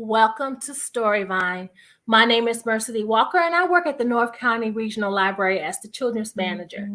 Welcome to Storyvine. My name is Mercede Walker, and I work at the North County Regional Library as the Children's Manager.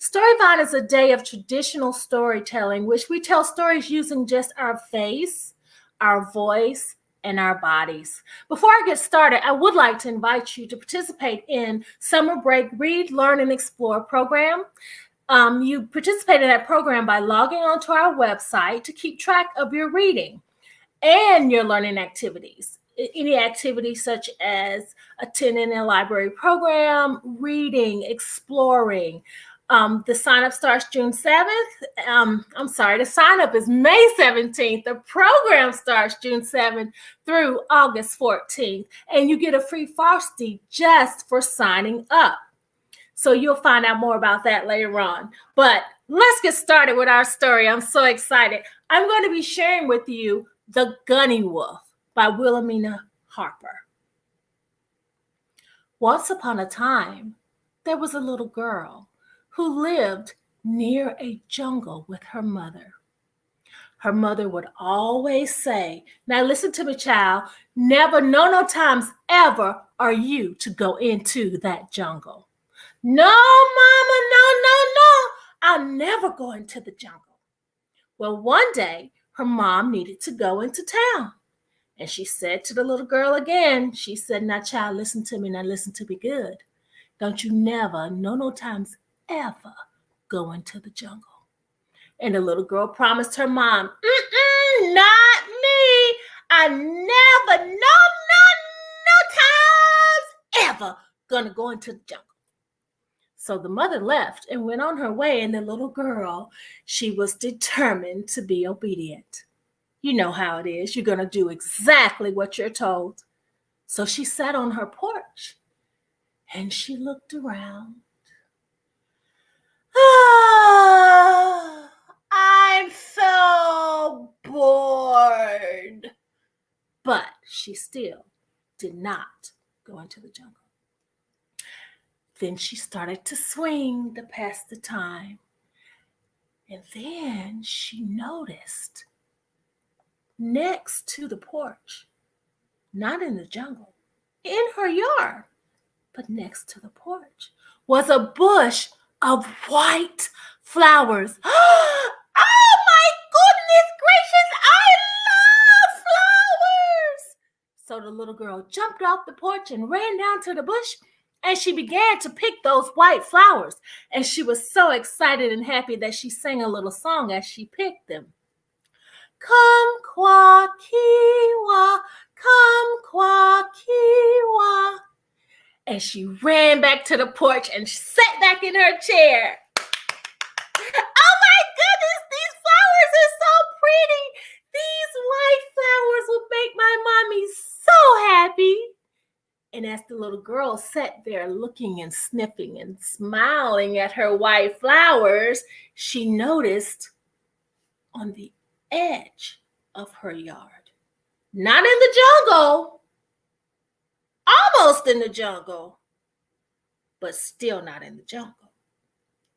Storyvine is a day of traditional storytelling, which we tell stories using just our face, our voice, and our bodies. Before I get started, I would like to invite you to participate in Summer Break Read, Learn, and Explore program. You participate in that program by logging onto our website to keep track of your reading and your learning activities. Any activities such as attending a library program, reading, exploring. The sign up starts June 7th. The sign up is May 17th. The program starts June 7th through August 14th. And you get a free Frosty just for signing up. So you'll find out more about that later on. But let's get started with our story. I'm so excited. I'm going to be sharing with you The Gunny Wolf by Wilhelmina Harper. Once upon a time, there was a little girl who lived near a jungle with her mother. Her mother would always say, now listen to me, child, never, no times ever are you to go into that jungle. No, mama, no. I'll never go into the jungle. Well, one day, her mom needed to go into town. And she said to the little girl again, she said, now, child, listen to me. Now, listen to me good. Don't you never, no times ever go into the jungle. And the little girl promised her mom, not me. I never, no times ever gonna go into the jungle. So the mother left and went on her way, and the little girl, she was determined to be obedient. You know how it is. You're going to do exactly what you're told. So she sat on her porch, and she looked around. I'm so bored. But she still did not go into the jungle. Then she started to swing to pass the time. And then she noticed next to the porch, not in the jungle, in her yard, but next to the porch, was a bush of white flowers. Oh my goodness gracious, I love flowers! So the little girl jumped off the porch and ran down to the bush, and she began to pick those white flowers. And she was so excited and happy that she sang a little song as she picked them. Come kwa kiwa, come kwa kiwa. And she ran back to the porch and sat back in her chair. Oh my goodness, these flowers are so pretty. These white flowers will make my mommy so happy. And as the little girl sat there looking and sniffing and smiling at her white flowers, she noticed on the edge of her yard, not in the jungle, almost in the jungle, but still not in the jungle.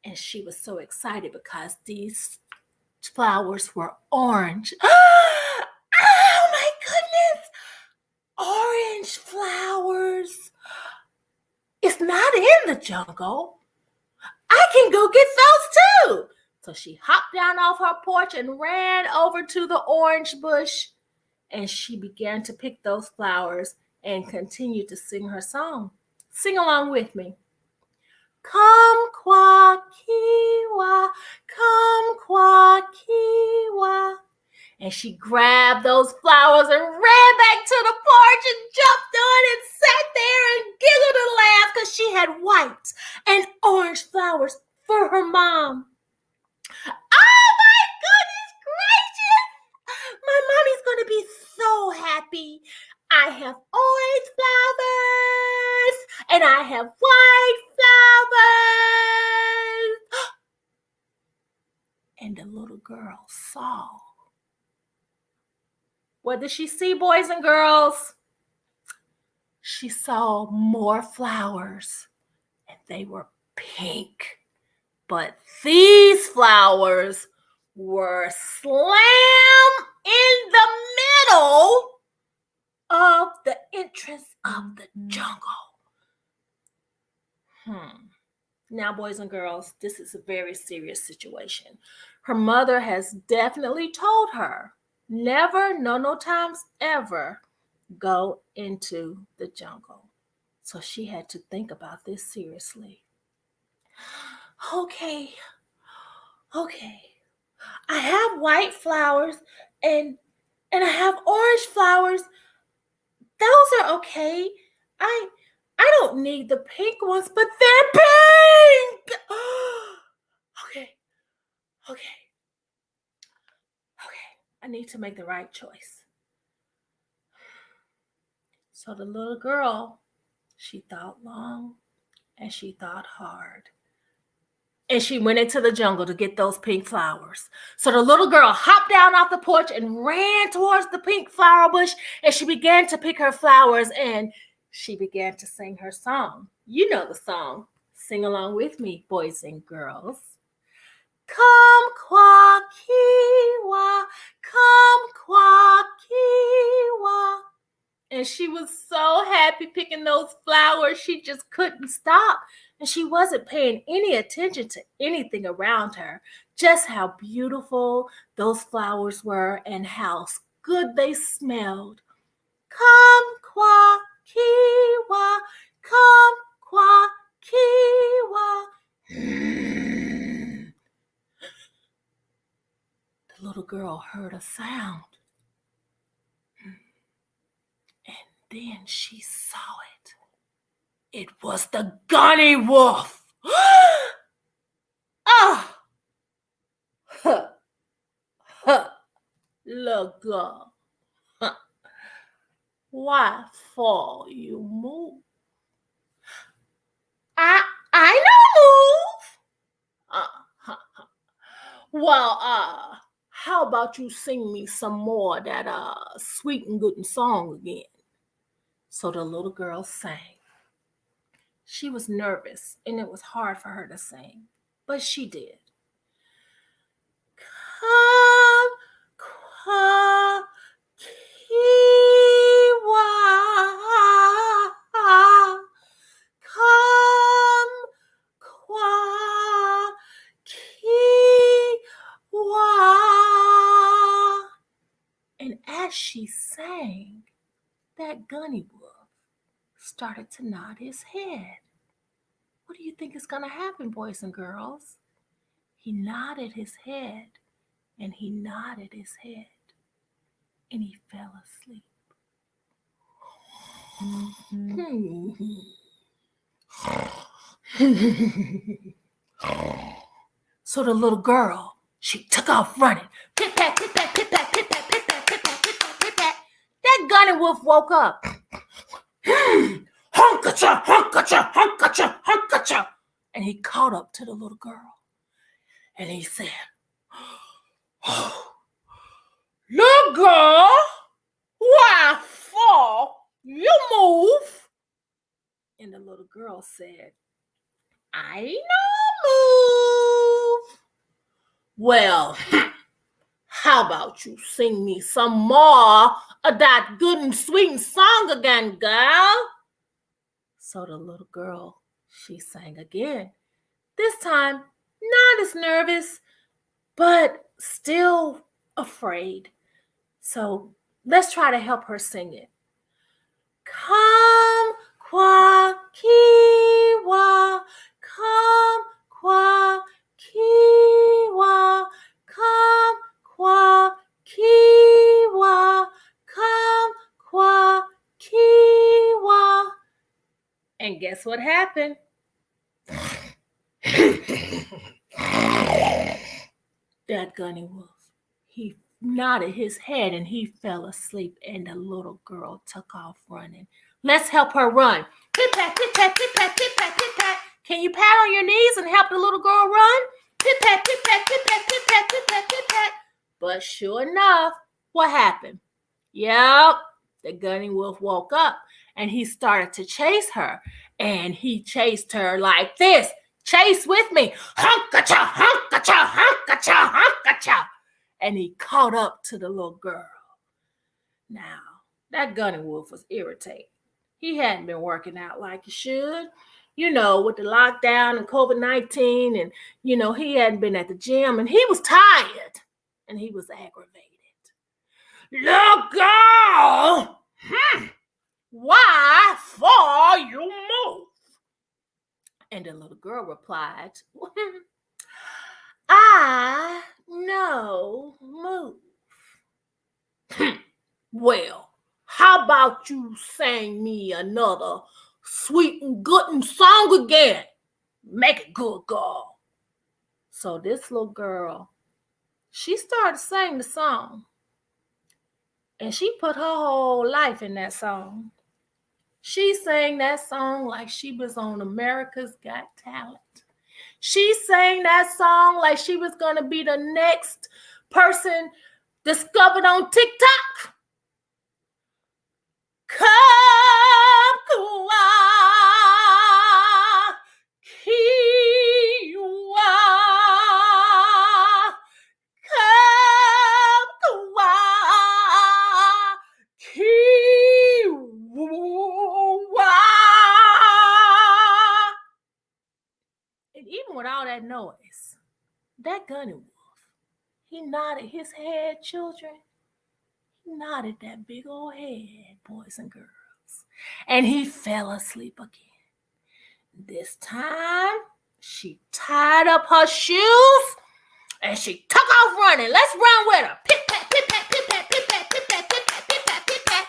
And she was so excited because these flowers were orange. Oh my goodness! Orange flowers. It's not in the jungle. I can go get those too. So she hopped down off her porch and ran over to the orange bush, and she began to pick those flowers and continued to sing her song. Sing along with me. Come kwa kiwa, come kwa kiwa. And she grabbed those flowers and ran back to the porch and jumped on and sat there and giggled and laughed because she had white and orange flowers for her mom. Oh my goodness gracious! My mommy's going to be so happy. I have orange flowers and I have white flowers. And the little girl saw. What did she see, boys and girls? She saw more flowers, and they were pink. But these flowers were slam in the middle of the entrance of the jungle. Now, boys and girls, this is a very serious situation. Her mother has definitely told her, never, no times ever, go into the jungle. So she had to think about this seriously. Okay. I have white flowers and I have orange flowers. Those are okay. I don't need the pink ones, but they're pink. Okay. I need to make the right choice. So the little girl, she thought long and she thought hard. And she went into the jungle to get those pink flowers. So the little girl hopped down off the porch and ran towards the pink flower bush, and she began to pick her flowers, and she began to sing her song. You know the song. Sing along with me, boys and girls. Come qua kiwa, come qua kiwa. And she was so happy picking those flowers, she just couldn't stop. And she wasn't paying any attention to anything around her, just how beautiful those flowers were and how good they smelled. Come qua kiwa, come qua kiwa. The little girl heard a sound. Then she saw it. It was the Gunny Wolf. Look, girl. Why fall you move? I no move. Well, how about you sing me some more of that sweet and good song again? So the little girl sang. She was nervous, and it was hard for her to sing, but she did. Come, qua, kiwa. Come, qua, kiwa. And as she sang, that Gunny Wolf started to nod his head. What do you think is going to happen, boys and girls? He nodded his head, and he nodded his head, and he fell asleep. So the little girl, she took off running. Pit pat, pit pat, pit pat, pit pat, pit pat, pit pat, pit pat, pit pat. That Gunny Wolf woke up. Hunkacha, hunkacha, hunkacha, hunkacha. And he caught up to the little girl. And he said, little girl, why fall you move? And the little girl said, I no move. Well, how about you sing me some more of that good and sweet song again, girl? So the little girl, she sang again. This time, not as nervous, but still afraid. So let's try to help her sing it. Come, qua, kiwa, come, qua, kiwa, come, qua, kiwa, come, qua, kiwa. And guess what happened? That Gunny Wolf, he nodded his head and he fell asleep, and the little girl took off running. Let's help her run. Pit pat, pit pat, pit pat, pit pat, pit pat. Can you pat on your knees and help the little girl run? Pit pat, pit pat, pit pat, pit pat, pit pat, pit pat. But sure enough, what happened? Yep, the Gunny Wolf woke up and he started to chase her. And he chased her like this. Chase with me. Hunkacha, hunkacha, hunkacha, hunkacha. And he caught up to the little girl. Now, That Gunny Wolf was irritated. He hadn't been working out like he should. With the lockdown and COVID-19, and he hadn't been at the gym, and he was tired and he was aggravated. Look, girl, why for you move? And the little girl replied, I know move. Well, how about you sing me another sweet and good song again? Make it good, girl. So this little girl, she started singing the song. And she put her whole life in that song. She sang that song like she was on America's Got Talent. She sang that song like she was going to be the next person discovered on TikTok. Come and even with all that noise, that Gunny Wolf, he nodded his head, children. He nodded that big old head, boys and girls. And he fell asleep again. This time, she tied up her shoes and she took off running. Let's run with her. Pit pat, pit pat, pit pat, pit pat, pit pat, pit pat, pit pat, pit pat.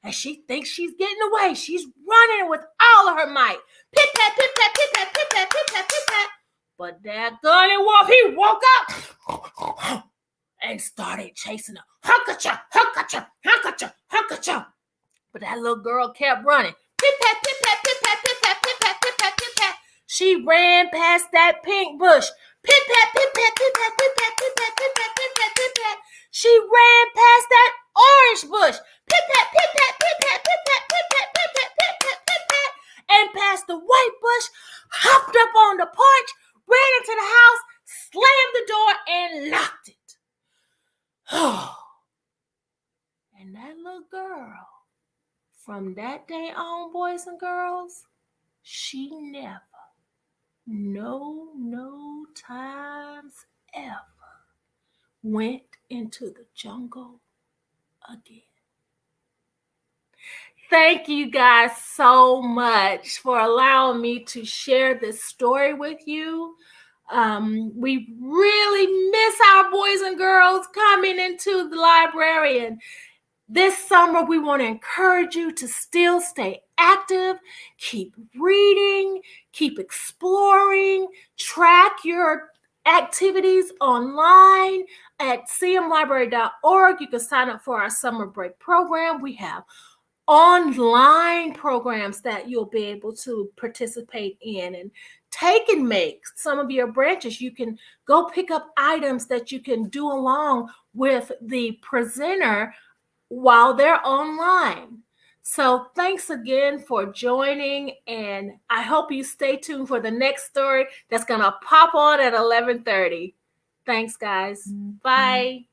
And she thinks she's getting away. She's running with all of her might. Pit pat, pit pat, pit pat, pit pat, pit pat, pit pat. But that Gunny Wolf, he woke up and started chasing her. Hunkacha, hunkacha, hunkacha, hunkacha. But that little girl kept running. Pit pat, pit pat, pit pat, pit pat, pit pat, pit pat, pit pat. She ran past that pink bush. Pit pat, pit pat, pit pat, pit pat, pit pat, pit pat, pit pat, pit pat. She ran past that orange bush. Pit pat, pit pat, pit pat, pit pat, pit pat, pit pat, pit pat, pit pat. And past the white bush, hopped up on the porch, ran into the house, slammed the door, and locked it. And that little girl, from that day on, boys and girls, she never, no times ever went into the jungle again. Thank you guys so much for allowing me to share this story with you. We really miss our boys and girls coming into the library, and this summer we want to encourage you to still stay active, keep reading, keep exploring, track your activities online at cmlibrary.org. You can sign up for our summer break program. We have online programs that you'll be able to participate in and take and make some of your branches. You can go pick up items that you can do along with the presenter while they're online. So thanks again for joining, and I hope you stay tuned for the next story that's going to pop on at 11:30. Thanks, guys. Bye.